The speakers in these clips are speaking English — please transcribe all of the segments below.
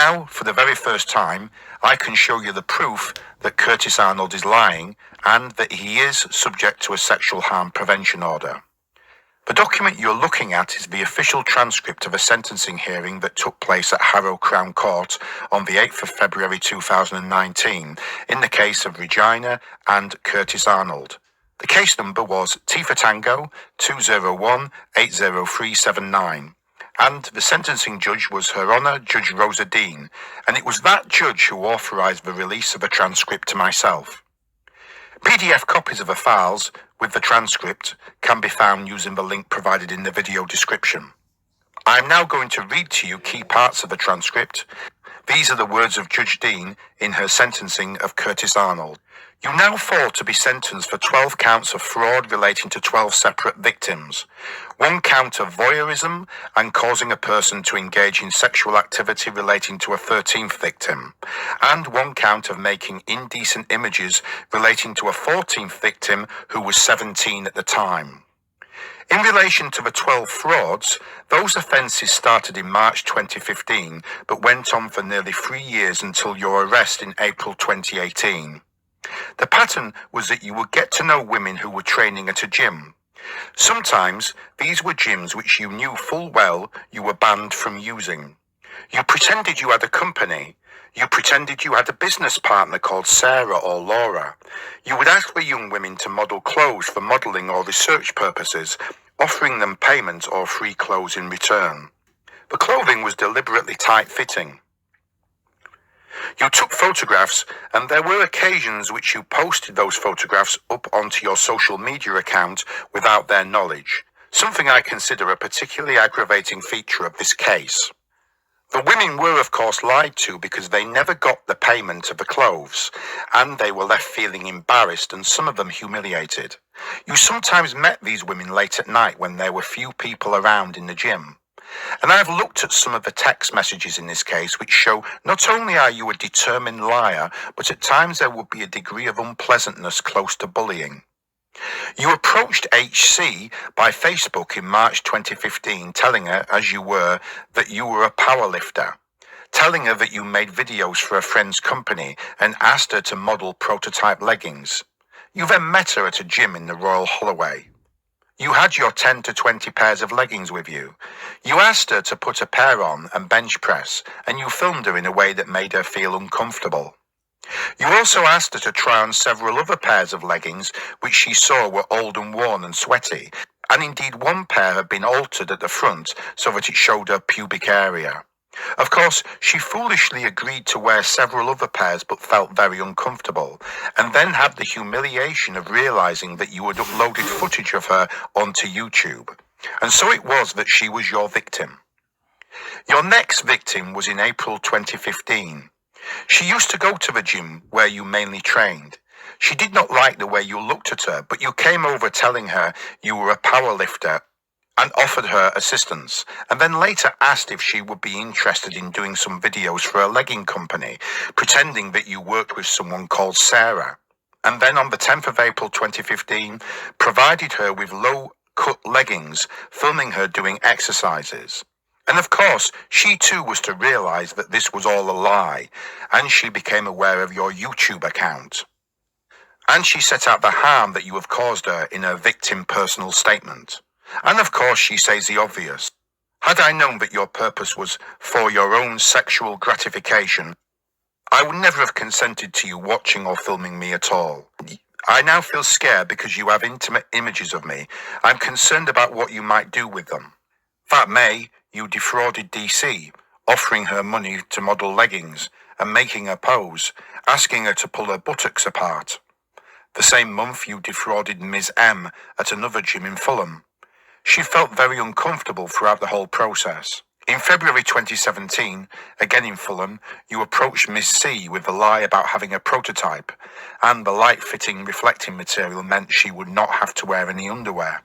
now, for the very first time, I can show you the proof that Curtis Arnold is lying and that he is subject to a sexual harm prevention order. The document you're looking at is the official transcript of a sentencing hearing that took place at Harrow Crown Court on the 8th of February 2019 in the case of Regina and Curtis Arnold. The case number was T for Tango 201-80379. And the sentencing judge was Her Honour Judge Rosa Dean, and it was that judge who authorised the release of a transcript to myself. PDF copies of the files with the transcript can be found using the link provided in the video description. I am now going to read to you key parts of the transcript. These are the words of Judge Dean in her sentencing of Curtis Arnold. You now fall to be sentenced for 12 counts of fraud relating to 12 separate victims. 1 count of voyeurism and causing a person to engage in sexual activity relating to a 13th victim. And 1 count of making indecent images relating to a 14th victim who was 17 at the time. In relation to the 12 frauds, those offences started in March 2015 but went on for nearly 3 years until your arrest in April 2018. The pattern was that you would get to know women who were training at a gym. Sometimes these were gyms which you knew full well you were banned from using. You pretended you had a company. You pretended you had a business partner called Sarah or Laura. You would ask the young women to model clothes for modelling or research purposes, offering them payment or free clothes in return. The clothing was deliberately tight-fitting. You took photographs, and there were occasions which you posted those photographs up onto your social media account without their knowledge, something I consider a particularly aggravating feature of this case. The women were of course lied to because they never got the payment of the clothes, and they were left feeling embarrassed and some of them humiliated. You sometimes met these women late at night when there were few people around in the gym. And I've looked at some of the text messages in this case which show not only are you a determined liar, but at times there would be a degree of unpleasantness close to bullying. You approached HC by Facebook in March 2015 telling her, as you were, that you were a powerlifter, telling her that you made videos for a friend's company and asked her to model prototype leggings. You then met her at a gym in the Royal Holloway. You had your 10 to 20 pairs of leggings with you. You asked her to put a pair on and bench press, and you filmed her in a way that made her feel uncomfortable. You also asked her to try on several other pairs of leggings which she saw were old and worn and sweaty, and indeed 1 pair had been altered at the front so that it showed her pubic area. Of course, she foolishly agreed to wear several other pairs but felt very uncomfortable, and then had the humiliation of realising that you had uploaded footage of her onto YouTube. And so it was that she was your victim. Your next victim was in April 2015. She used to go to the gym where you mainly trained. She did not like the way you looked at her, but you came over telling her you were a powerlifter and offered her assistance, and then later asked if she would be interested in doing some videos for a legging company, pretending that you worked with someone called Sarah. And then on the 10th of April 2015, provided her with low-cut leggings, filming her doing exercises. And of course, she too was to realise that this was all a lie, and she became aware of your YouTube account. And she set out the harm that you have caused her in her victim personal statement. And of course she says the obvious. Had I known that your purpose was for your own sexual gratification, I would never have consented to you watching or filming me at all. I now feel scared because you have intimate images of me. I'm concerned about what you might do with them. That May, you defrauded DC, offering her money to model leggings and making her pose, asking her to pull her buttocks apart. The same month you defrauded Ms. M at another gym in Fulham. She felt very uncomfortable throughout the whole process. In February 2017, again in Fulham, you approached Ms. C with the lie about having a prototype, and the light-fitting reflecting material meant she would not have to wear any underwear.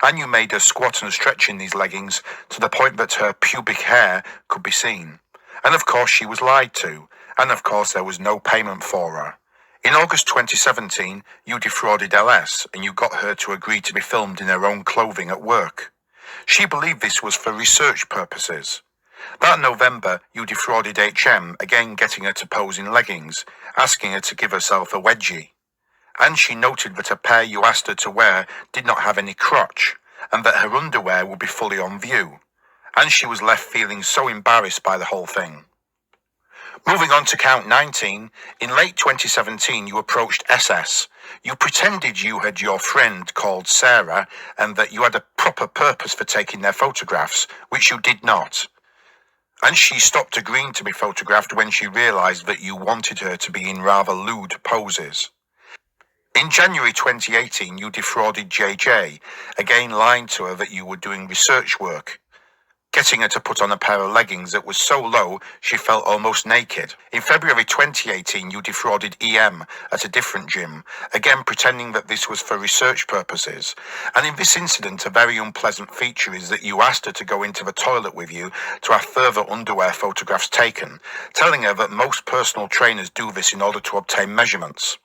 And you made her squat and stretch in these leggings to the point that her pubic hair could be seen. And of course she was lied to, and of course there was no payment for her. In August 2017, you defrauded LS, and you got her to agree to be filmed in her own clothing at work. She believed this was for research purposes. That November, you defrauded HM, again getting her to pose in leggings, asking her to give herself a wedgie. And she noted that a pair you asked her to wear did not have any crotch, and that her underwear would be fully on view. And she was left feeling so embarrassed by the whole thing. Moving on to count 19, in late 2017 you approached SS. You pretended you had your friend called Sarah and that you had a proper purpose for taking their photographs, which you did not. And she stopped agreeing to be photographed when she realised that you wanted her to be in rather lewd poses. In January 2018 you defrauded JJ, again lying to her that you were doing research work, getting her to put on a pair of leggings that was so low she felt almost naked. In February 2018 you defrauded EM at a different gym, again pretending that this was for research purposes. And in this incident a very unpleasant feature is that you asked her to go into the toilet with you to have further underwear photographs taken, telling her that most personal trainers do this in order to obtain measurements.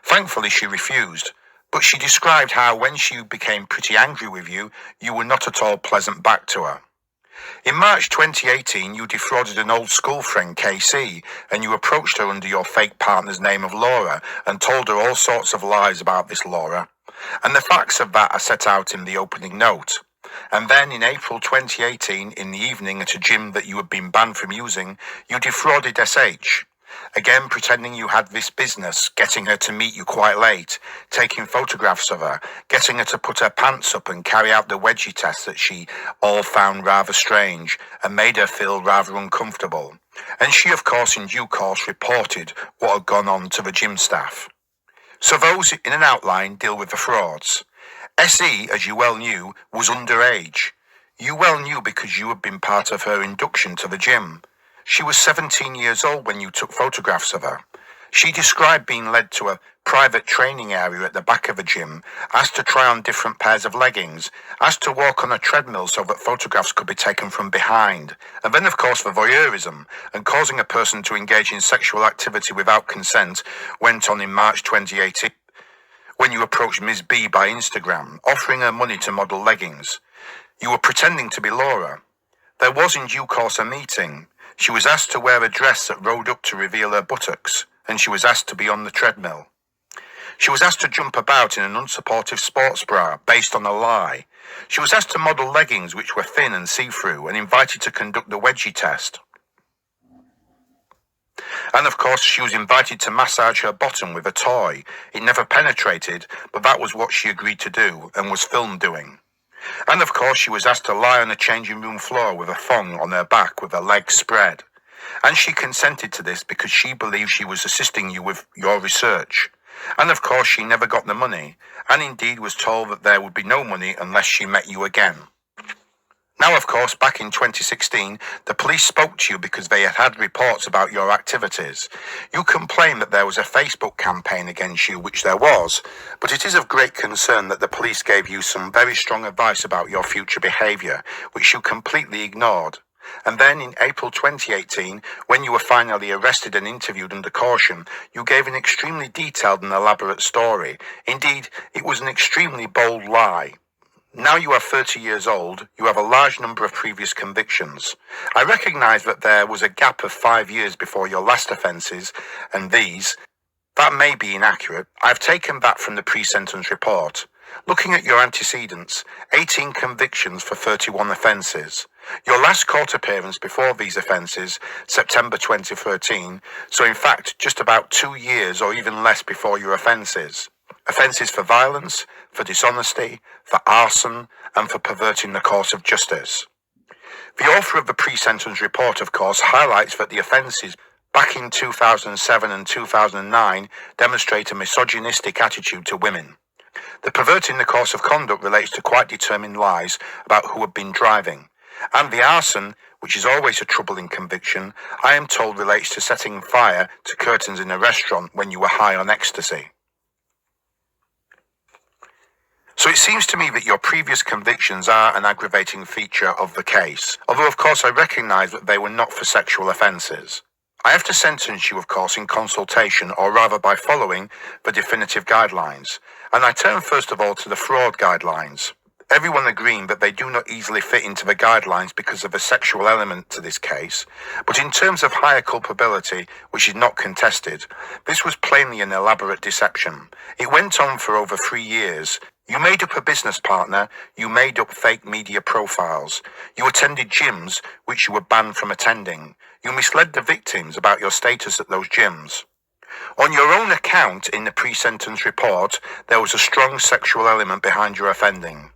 Thankfully she refused, but she described how when she became pretty angry with you, you were not at all pleasant back to her. In March 2018, you defrauded an old school friend, KC, and you approached her under your fake partner's name of Laura and told her all sorts of lies about this Laura. And the facts of that are set out in the opening note. And then in April 2018, in the evening at a gym that you had been banned from using, you defrauded SH. Again pretending you had this business, getting her to meet you quite late, taking photographs of her, getting her to put her pants up and carry out the wedgie test that she all found rather strange and made her feel rather uncomfortable. And she of course in due course reported what had gone on to the gym staff. So those in an outline deal with the frauds. SE, as you well knew, was underage. You well knew because you had been part of her induction to the gym. She was 17 years old when you took photographs of her. She described being led to a private training area at the back of a gym, asked to try on different pairs of leggings, asked to walk on a treadmill so that photographs could be taken from behind, and then of course for voyeurism and causing a person to engage in sexual activity without consent went on in March 2018 when you approached Ms. B by Instagram, offering her money to model leggings. You were pretending to be Laura. There was in due course a meeting. She was asked to wear a dress that rode up to reveal her buttocks, and she was asked to be on the treadmill. She was asked to jump about in an unsupportive sports bra, based on a lie. She was asked to model leggings which were thin and see-through, and invited to conduct the wedgie test. And of course she was invited to massage her bottom with a toy. It never penetrated, but that was what she agreed to do, and was filmed doing. And of course she was asked to lie on a changing room floor with a thong on her back with her legs spread. And she consented to this because she believed she was assisting you with your research. And of course she never got the money, and indeed was told that there would be no money unless she met you again. Now of course, back in 2016, the police spoke to you because they had had reports about your activities. You complained that there was a Facebook campaign against you, which there was, but it is of great concern that the police gave you some very strong advice about your future behaviour, which you completely ignored. And then in April 2018, when you were finally arrested and interviewed under caution, you gave an extremely detailed and elaborate story. Indeed, it was an extremely bold lie. Now you are 30 years old, you have a large number of previous convictions. I recognise that there was a gap of 5 years before your last offences, and these, that may be inaccurate. I've taken that from the pre-sentence report. Looking at your antecedents, 18 convictions for 31 offences. Your last court appearance before these offences, September 2013, so in fact just about 2 years or even less before your offences. Offences for violence, for dishonesty, for arson, and for perverting the course of justice. The author of the pre-sentence report, of course, highlights that the offences back in 2007 and 2009 demonstrate a misogynistic attitude to women. The perverting the course of conduct relates to quite determined lies about who had been driving. And the arson, which is always a troubling conviction, I am told relates to setting fire to curtains in a restaurant when you were high on ecstasy. So it seems to me that your previous convictions are an aggravating feature of the case, although of course I recognise that they were not for sexual offences. I have to sentence you, of course, in consultation, or rather by following the definitive guidelines, and I turn first of all to the fraud guidelines. everyone agreeing that they do not easily fit into the guidelines because of a sexual element to this case, but in terms of higher culpability, which is not contested, this was plainly an elaborate deception. It went on for over 3 years. You made up a business partner, you made up fake media profiles, you attended gyms which you were banned from attending, you misled the victims about your status at those gyms. On your own account in the pre-sentence report, there was a strong sexual element behind your offending.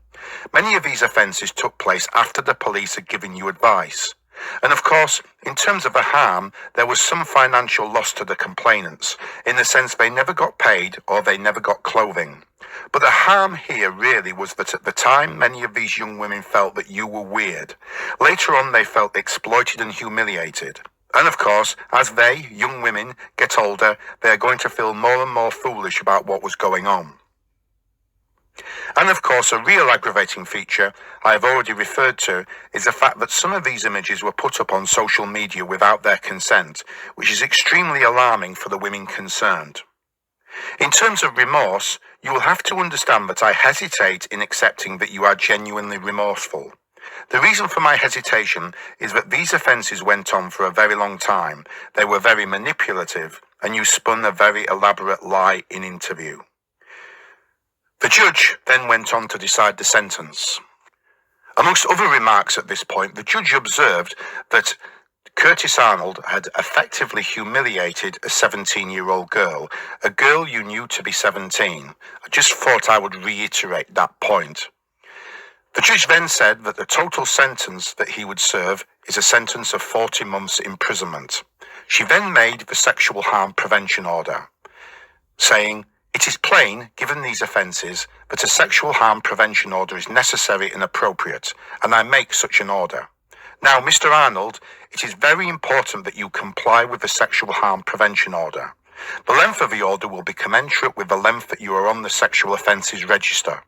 Many of these offences took place after the police had given you advice. And of course, in terms of the harm, there was some financial loss to the complainants, in the sense they never got paid or they never got clothing. But the harm here really was that at the time, many of these young women felt that you were weird. Later on, they felt exploited and humiliated. And of course, as they, young women, get older, they are going to feel more and more foolish about what was going on. And of course, a real aggravating feature I have already referred to is the fact that some of these images were put up on social media without their consent, which is extremely alarming for the women concerned. In terms of remorse, you will have to understand that I hesitate in accepting that you are genuinely remorseful. The reason for my hesitation is that these offences went on for a very long time. They were very manipulative, and you spun a very elaborate lie in interview. The judge then went on to decide the sentence. Amongst other remarks at this point, the judge observed that Curtis Arnold had effectively humiliated a 17-year-old girl, a girl you knew to be 17. I just thought I would reiterate that point. The judge then said that the total sentence that he would serve is a sentence of 40 months imprisonment. She then made the sexual harm prevention order, saying, "It is plain, given these offences, that a sexual harm prevention order is necessary and appropriate, and I make such an order. Now, Mr. Arnold, it is very important that you comply with the sexual harm prevention order. The length of the order will be commensurate with the length that you are on the sexual offences register.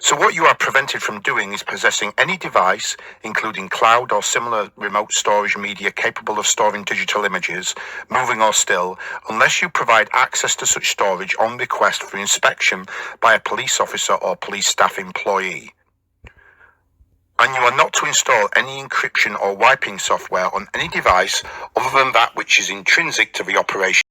So what you are prevented from doing is possessing any device, including cloud or similar remote storage media capable of storing digital images, moving or still, unless you provide access to such storage on request for inspection by a police officer or police staff employee. And you are not to install any encryption or wiping software on any device other than that which is intrinsic to the operation